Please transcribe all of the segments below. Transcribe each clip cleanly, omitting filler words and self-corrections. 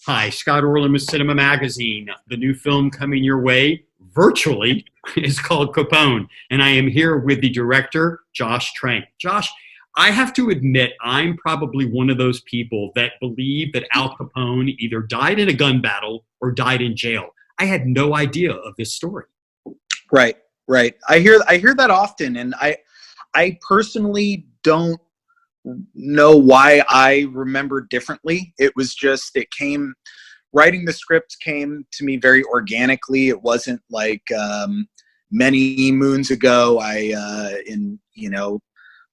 Hi, Scott Orlin with CINEMA-Magazin. The new film coming your way virtually is called Capone, and I am here with the director, Josh Trank. Josh, I have to admit, I'm probably one of those people that believe that Al Capone either died in a gun battle or died in jail. I had no idea of this story. Right, right. I hear that often, and I personally don't know why I remember differently. It was just, writing the script came to me very organically. It wasn't like many moons ago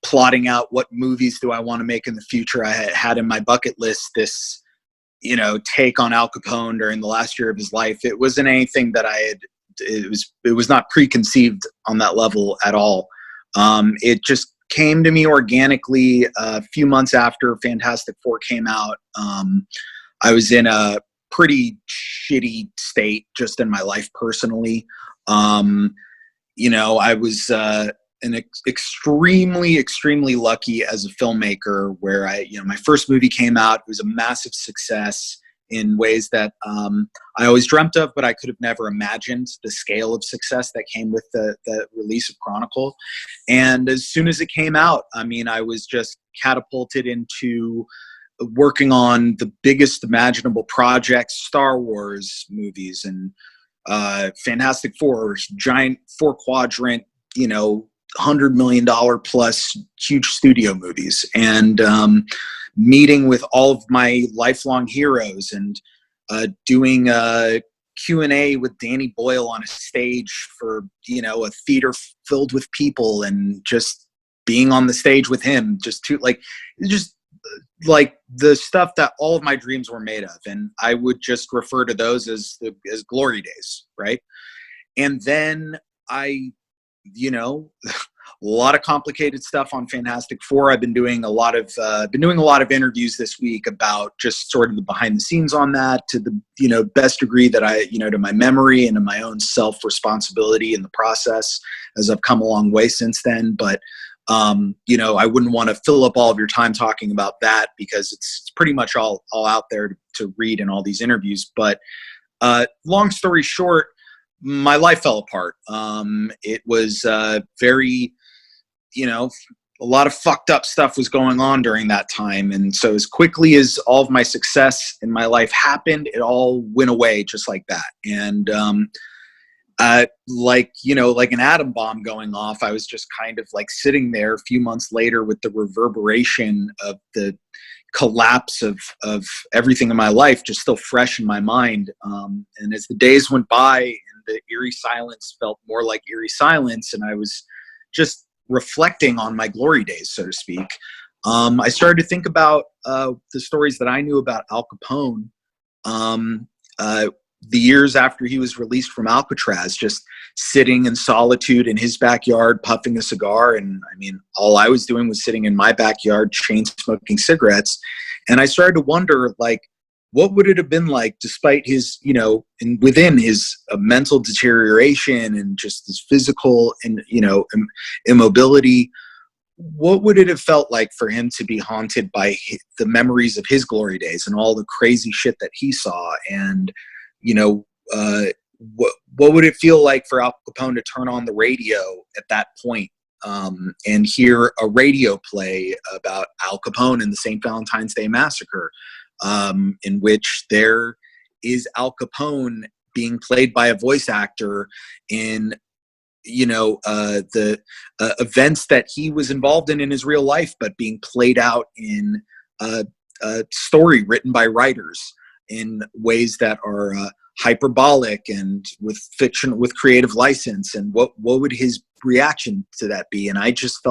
plotting out what movies do I want to make in the future. I had in my bucket list this, take on Al Capone during the last year of his life. It wasn't anything that it was not preconceived on that level at all. It just came to me organically a few months after Fantastic Four came out. I was in a pretty shitty state just in my life personally. I was extremely lucky as a filmmaker where my first movie came out. It was a massive success in ways that I always dreamt of, but I could have never imagined the scale of success that came with the release of Chronicle. And as soon as it came out, I was just catapulted into working on the biggest imaginable projects, Star Wars movies and Fantastic Four, giant 4-quadrant, $100 million plus huge studio movies, and meeting with all of my lifelong heroes and doing a Q&A with Danny Boyle on a stage for, a theater filled with people, and just being on the stage with him, just the stuff that all of my dreams were made of. And I would just refer to those as glory days. Right. And then a lot of complicated stuff on Fantastic Four. I've been doing a lot of interviews this week about just sort of the behind the scenes on that, to the best degree that I to my memory and to my own self responsibility in the process, as I've come a long way since then. But I wouldn't want to fill up all of your time talking about that, because it's pretty much all out there to read in all these interviews. But long story short, my life fell apart. It was very, a lot of fucked up stuff was going on during that time. And so as quickly as all of my success in my life happened, it all went away just like that. And like an atom bomb going off, I was just kind of like sitting there a few months later with the reverberation of the collapse of everything in my life just still fresh in my mind. And as the days went by and the eerie silence felt more like eerie silence, and I was just reflecting on my glory days, so to speak, I started to think about the stories that I knew about Al Capone. The years after he was released from Alcatraz, just sitting in solitude in his backyard, puffing a cigar. And all I was doing was sitting in my backyard, chain smoking cigarettes. And I started to wonder, what would it have been like, despite his, and within his mental deterioration and just his physical and, immobility, what would it have felt like for him to be haunted by the memories of his glory days and all the crazy shit that he saw? And, what would it feel like for Al Capone to turn on the radio at that point and hear a radio play about Al Capone and the St. Valentine's Day Massacre, in which there is Al Capone being played by a voice actor in, the events that he was involved in his real life, but being played out in a story written by writers in ways that are hyperbolic and with fiction, with creative license. And what would his reaction to that be? And I just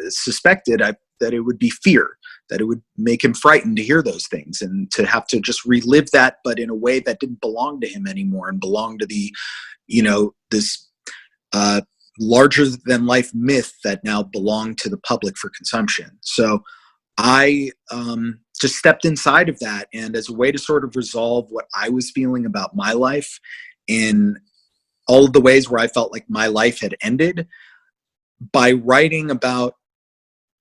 suspected that it would be fear, that it would make him frightened to hear those things and to have to just relive that, but in a way that didn't belong to him anymore and belonged to the, this larger than life myth that now belonged to the public for consumption. So I just stepped inside of that, and as a way to sort of resolve what I was feeling about my life in all of the ways where I felt like my life had ended, by writing about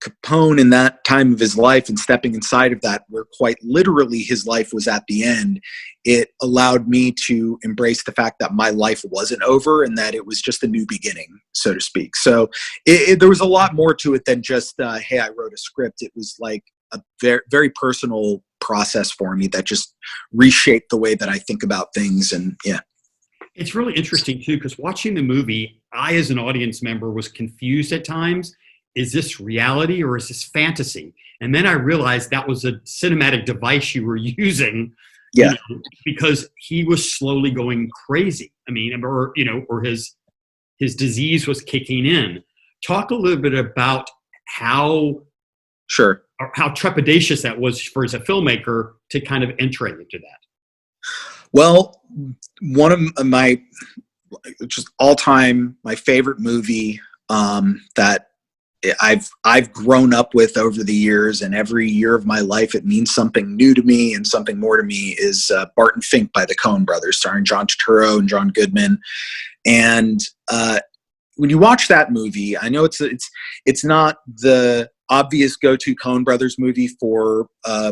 Capone in that time of his life and stepping inside of that, where quite literally his life was at the end, it allowed me to embrace the fact that my life wasn't over and that it was just a new beginning, so to speak. So there was a lot more to it than just, hey, I wrote a script. It was like a very, very personal process for me that just reshaped the way that I think about things. And yeah. It's really interesting too, because watching the movie, I, as an audience member, was confused at times. Is this reality or is this fantasy? And then I realized that was a cinematic device you were using, Yeah, because he was slowly going crazy. I mean, or his disease was kicking in. Talk a little bit about how sure. how trepidatious that was for as a filmmaker to kind of enter into that. Well, one of my just all-time, my favorite movie that I've grown up with over the years, and every year of my life it means something new to me and something more to me, is Barton Fink by the Coen brothers, starring John Turturro and John Goodman. And when you watch that movie, I know it's not the obvious go-to Coen brothers movie for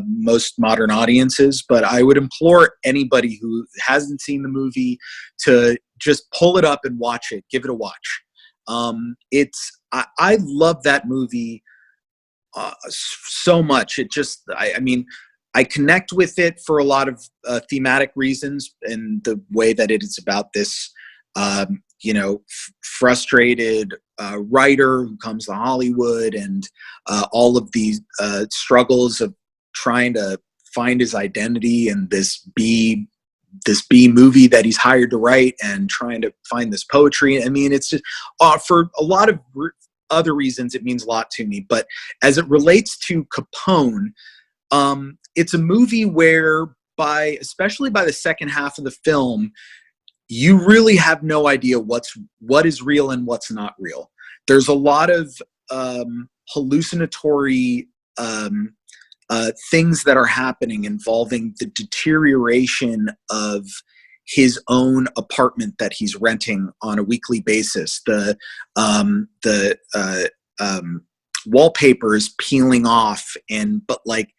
most modern audiences, but I would implore anybody who hasn't seen the movie to just pull it up and watch it. Give it a watch. I love that movie so much. It just, I mean, I connect with it for a lot of thematic reasons, and the way that it is about this, frustrated writer who comes to Hollywood, and all of these struggles of trying to find his identity in this B movie that he's hired to write, and trying to find this poetry. I mean, it's just for a lot of other reasons, it means a lot to me. But as it relates to Capone, it's a movie where especially by the second half of the film, you really have no idea what is real and what's not real. There's a lot of hallucinatory things that are happening involving the deterioration of his own apartment that he's renting on a weekly basis. The wallpaper is peeling off, but like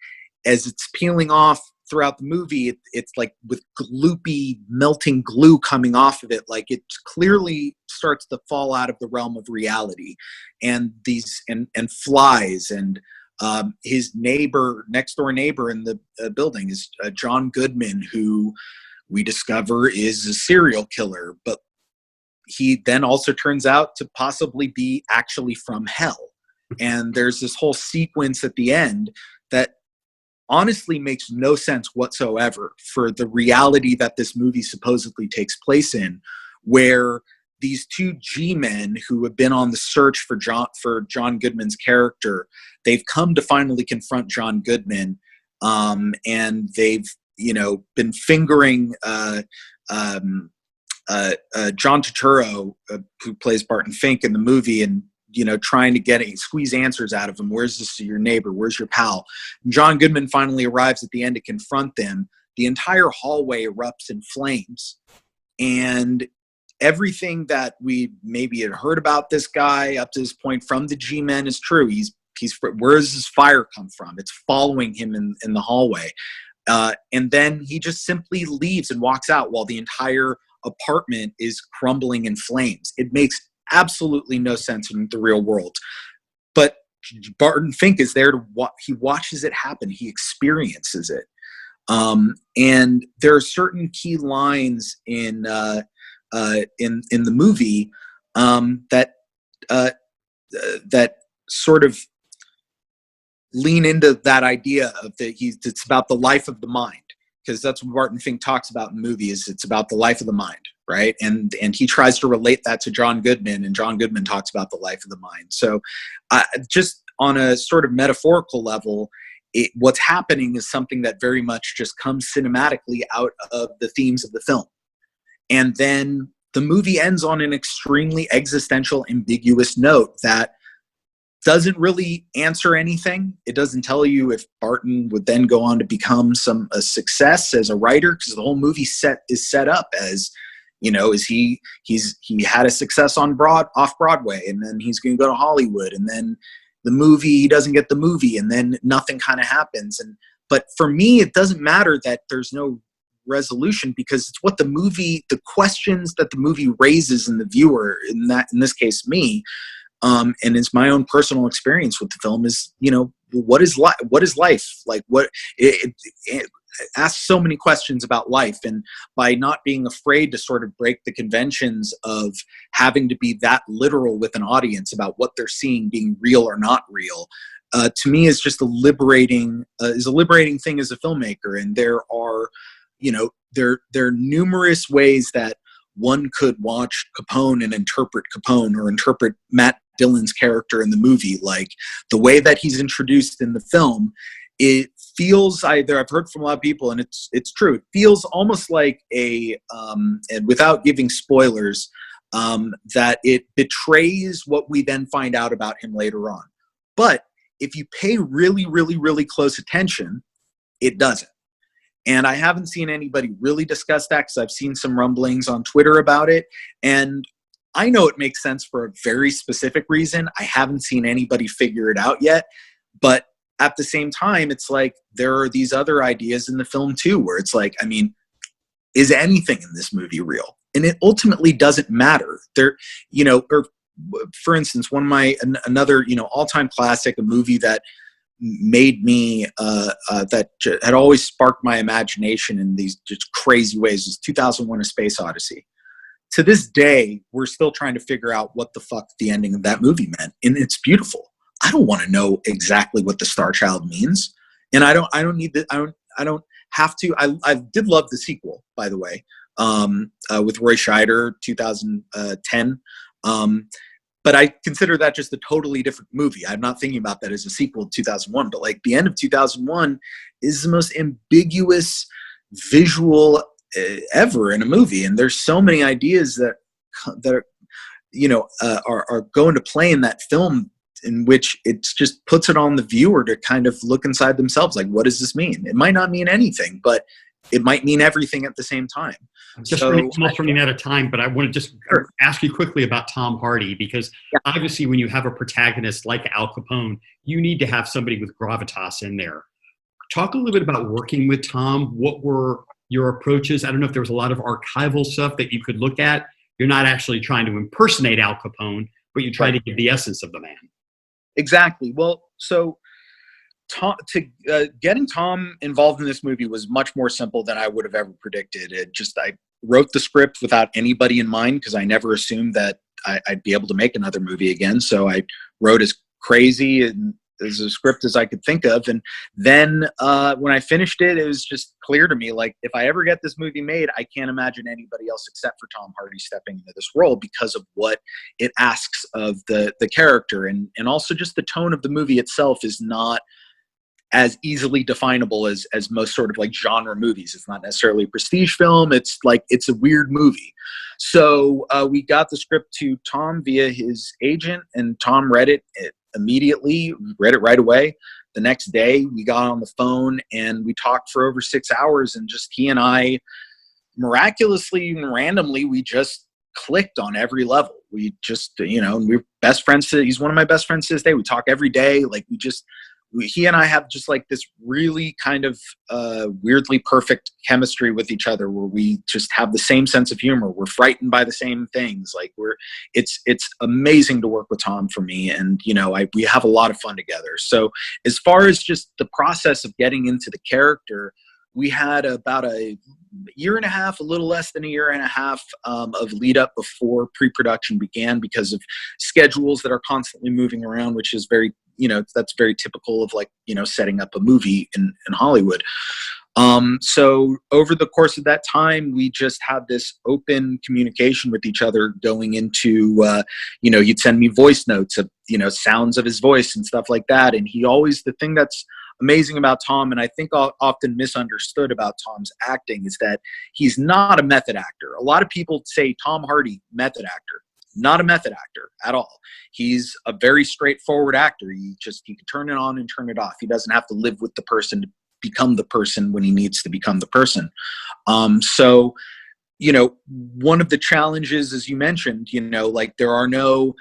as it's peeling off throughout the movie, it's like with gloopy melting glue coming off of it. Like it clearly starts to fall out of the realm of reality, and these and flies, and his next door neighbor in the building is John Goodman, who we discover is a serial killer, but he then also turns out to possibly be actually from hell. And there's this whole sequence at the end that honestly makes no sense whatsoever for the reality that this movie supposedly takes place in, where these two G-men who have been on the search for John Goodman's character, they've come to finally confront John Goodman, and they've been fingering John Turturro, who plays Barton Fink in the movie, and trying to squeeze answers out of him. Where's your neighbor? Where's your pal? And John Goodman finally arrives at the end to confront them. The entire hallway erupts in flames, and everything that we maybe had heard about this guy up to this point from the G-Men is true. Where does his fire come from? It's following him in the hallway. And then he just simply leaves and walks out while the entire apartment is crumbling in flames. It makes absolutely no sense in the real world. But Barton Fink is there he watches it happen. He experiences it. And there are certain key lines in the movie that sort of lean into that idea of it's about the life of the mind, because that's what Barton Fink talks about in the movie. It's about the life of the mind, right? And he tries to relate that to John Goodman, and John Goodman talks about the life of the mind. So just on a sort of metaphorical level, what's happening is something that very much just comes cinematically out of the themes of the film. And then the movie ends on an extremely existential, ambiguous note that doesn't really answer anything. It doesn't tell you if Barton would then go on to become a success as a writer, because the whole movie is set up as, he had a success off Broadway, and then he's going to go to Hollywood, and then the movie, he doesn't get the movie, and then nothing kind of happens. But for me, it doesn't matter that there's no resolution, because it's what the questions that the movie raises in the viewer, in this case me, and it's my own personal experience with the film, is, what is life like? What it asks so many questions about life, and by not being afraid to sort of break the conventions of having to be that literal with an audience about what they're seeing being real or not real, to me is just a liberating thing as a filmmaker. And there are, there are numerous ways that one could watch Capone and interpret Capone, or interpret Matt Dillon's character in the movie. Like the way that he's introduced in the film, it feels, I've heard from a lot of people, and it's true, it feels almost like and without giving spoilers, that it betrays what we then find out about him later on. But if you pay really, really, really close attention, it doesn't. And I haven't seen anybody really discuss that, because I've seen some rumblings on Twitter about it. And I know it makes sense for a very specific reason. I haven't seen anybody figure it out yet. But at the same time, it's like there are these other ideas in the film too, where it's like, I mean, is anything in this movie real? And it ultimately doesn't matter. There, or for instance, another all-time classic, a movie that made me that had always sparked my imagination in these just crazy ways, is 2001: A Space Odyssey. To this day, we're still trying to figure out what the fuck the ending of that movie meant, and it's beautiful. I don't want to know exactly what the Star Child means, and I don't need that. I don't have to. I did love the sequel, by the way, with Roy Scheider, 2010. But I consider that just a totally different movie. I'm not thinking about that as a sequel to 2001, but like the end of 2001 is the most ambiguous visual ever in a movie. And there's so many ideas that are going to play in that film, in which it just puts it on the viewer to kind of look inside themselves. Like, what does this mean? It might not mean anything, but it might mean everything at the same time. Just almost running out of time, but I want to just ask you quickly about Tom Hardy, because obviously when you have a protagonist like Al Capone, you need to have somebody with gravitas in there. Talk a little bit about working with Tom. What were your approaches? I don't know if there was a lot of archival stuff that you could look at. You're not actually trying to impersonate Al Capone, but you're trying to give the essence of the man. Exactly. Well, so getting Tom involved in this movie was much more simple than I would have ever predicted. I wrote the script without anybody in mind, because I never assumed that I'd be able to make another movie again. So I wrote as crazy and as a script as I could think of. And then when I finished it, it was just clear to me, like, if I ever get this movie made, I can't imagine anybody else except for Tom Hardy stepping into this role, because of what it asks of the character. And also just the tone of the movie itself is not as easily definable as most sort of like genre movies. It's not necessarily a prestige film. It's like, it's a weird movie. So we got the script to Tom via his agent, and Tom read it immediately, read it right away. The next day we got on the phone and we talked for over 6 hours, and just he and I, miraculously and randomly, we just clicked on every level. We just, we're best friends. He's one of my best friends to this day. We talk every day. Like he and I have just like this really kind of weirdly perfect chemistry with each other, where we just have the same sense of humor. We're frightened by the same things. Like it's amazing to work with Tom for me. And, we have a lot of fun together. So as far as just the process of getting into the character, we had about a year and a half, a little less than a year and a half of lead up before pre-production began, because of schedules that are constantly moving around, which is very, that's very typical of like, setting up a movie in Hollywood. So over the course of that time, we just had this open communication with each other going into, you'd send me voice notes of, sounds of his voice and stuff like that. And the thing that's amazing about Tom, and I think often misunderstood about Tom's acting, is that he's not a method actor. A lot of people say Tom Hardy, method actor. Not a method actor at all. He's a very straightforward actor. He can turn it on and turn it off. He doesn't have to live with the person to become the person when he needs to become the person. One of the challenges, as you mentioned, like there are no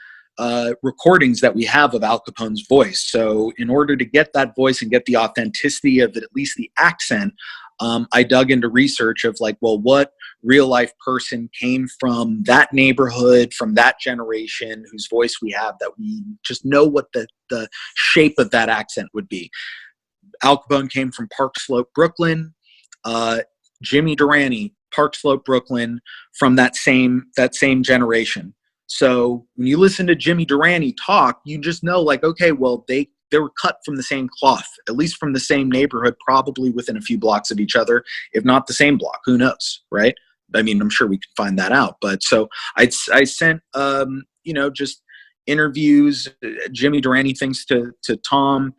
recordings that we have of Al Capone's voice. So in order to get that voice and get the authenticity of it, at least the accent, I dug into research of like, well, what real life person came from that neighborhood, from that generation, whose voice we have, that we just know what the shape of that accent would be. Al Capone came from Park Slope, Brooklyn. Jimmy Durante, Park Slope, Brooklyn, from that same generation. So when you listen to Jimmy Durante talk, you just know, like, okay, well, they were cut from the same cloth, at least from the same neighborhood, probably within a few blocks of each other, if not the same block. Who knows, right? I mean, I'm sure we can find that out. But so I sent, just interviews, Jimmy Durante things to Tom.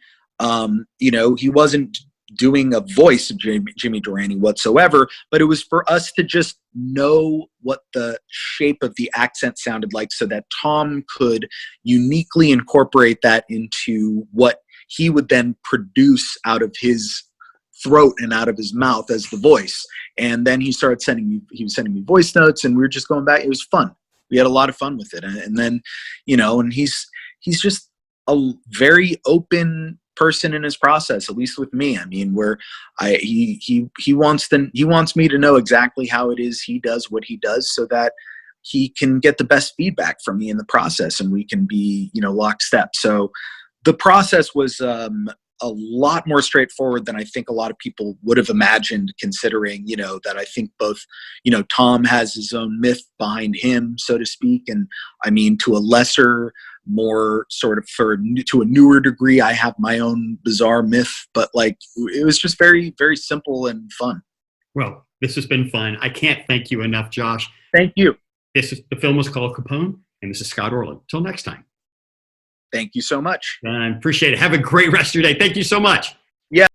He wasn't doing a voice of Jimmy Durante whatsoever, but it was for us to just know what the shape of the accent sounded like, so that Tom could uniquely incorporate that into what he would then produce out of his throat and out of his mouth as the voice. And then he was sending me voice notes, and we were just going back. It was fun. We had a lot of fun with it. And then, and he's just a very open person in his process, at least with me. I mean, where he wants me to know exactly how it is he does what he does, so that he can get the best feedback from me in the process, and we can be, lockstep. So the process was a lot more straightforward than I think a lot of people would have imagined, considering, that I think both, Tom has his own myth behind him, so to speak. And I mean, to a lesser, more sort of to a newer degree, I have my own bizarre myth, but like, it was just very, very simple and fun. Well, this has been fun. I can't thank you enough, Josh. Thank you. The film was called Capone, and this is Scott Orlin. Till next time. Thank you so much. I appreciate it. Have a great rest of your day. Thank you so much. Yeah.